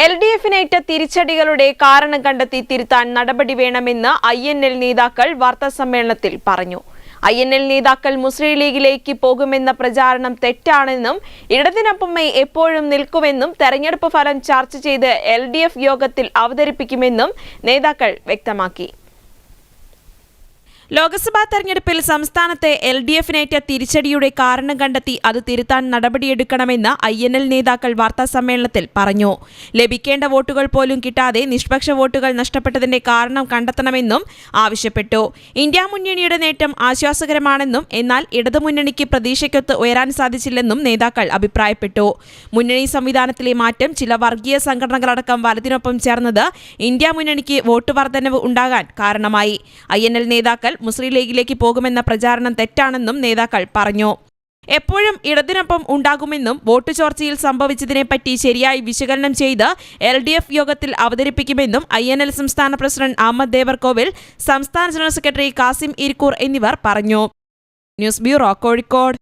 LDF-നേറ്റ തിരിച്ചടികളുടെ കാരണം കണ്ടെത്തി തിരുത്താൻ നടപടി വേണമെന്ന് INL നേതാക്കൾ വാർത്താസമ്മേളനത്തിൽ പറഞ്ഞു. INL നേതാക്കൾ മുസ്ലിം ലീഗിലേക്ക് പോകുമെന്ന പ്രചാരണം തെറ്റാണെന്നും ഇടതിനൊപ്പമേ എപ്പോഴും നിൽക്കുമെന്നും തെരഞ്ഞെടുപ്പ് ഫലം ചർച്ച ചെയ്ത് LDF യോഗത്തിൽ അവതരിപ്പിക്കുമെന്നും നേതാക്കൾ വ്യക്തമാക്കി. ലോക്സഭാ തെരഞ്ഞെടുപ്പിൽ സംസ്ഥാനത്തെ LDF-നേറ്റ തിരിച്ചടിയുടെ കാരണം കണ്ടെത്തി അത് തിരുത്താൻ നടപടിയെടുക്കണമെന്ന് INL നേതാക്കൾ വാർത്താസമ്മേളനത്തിൽ പറഞ്ഞു. ലഭിക്കേണ്ട വോട്ടുകൾ പോലും കിട്ടാതെ നിഷ്പക്ഷ വോട്ടുകൾ നഷ്ടപ്പെട്ടതിന്റെ കാരണം കണ്ടെത്തണമെന്നും ആവശ്യപ്പെട്ടു. ഇന്ത്യ മുന്നണിയുടെ നേട്ടം ആശ്വാസകരമാണെന്നും എന്നാൽ ഇടതുമുന്നണിക്ക് പ്രതീക്ഷയ്ക്കൊത്ത് ഉയരാൻ സാധിച്ചില്ലെന്നും നേതാക്കൾ അഭിപ്രായപ്പെട്ടു. മുന്നണി സംവിധാനത്തിലെ മാറ്റം ചില വർഗീയ സംഘടനകളടക്കം വലതിനൊപ്പം ചേർന്നത് ഇന്ത്യ മുന്നണിക്ക് വോട്ട് വർധനവ് ഉണ്ടാകാൻ കാരണമായി. INL നേതാക്കൾ മുസ്ലിം ലീഗിലേക്ക് പോകുമെന്ന പ്രചാരണം തെറ്റാണെന്നും നേതാക്കൾ പറഞ്ഞു. എപ്പോഴും ഇടതിനൊപ്പം ഉണ്ടാകുമെന്നും വോട്ട് ചോർച്ചയിൽ സംഭവിച്ചതിനെപ്പറ്റി ശരിയായി വിശകലനം ചെയ്ത് LDF യോഗത്തിൽ അവതരിപ്പിക്കുമെന്നും INL സംസ്ഥാന പ്രസിഡന്റ് അഹമ്മദ് ദേവർകോവിൽ, സംസ്ഥാന ജനറൽ സെക്രട്ടറി കാസിം ഇരിക്കൂർ എന്നിവർ പറഞ്ഞു. News bureau, Kozhikode.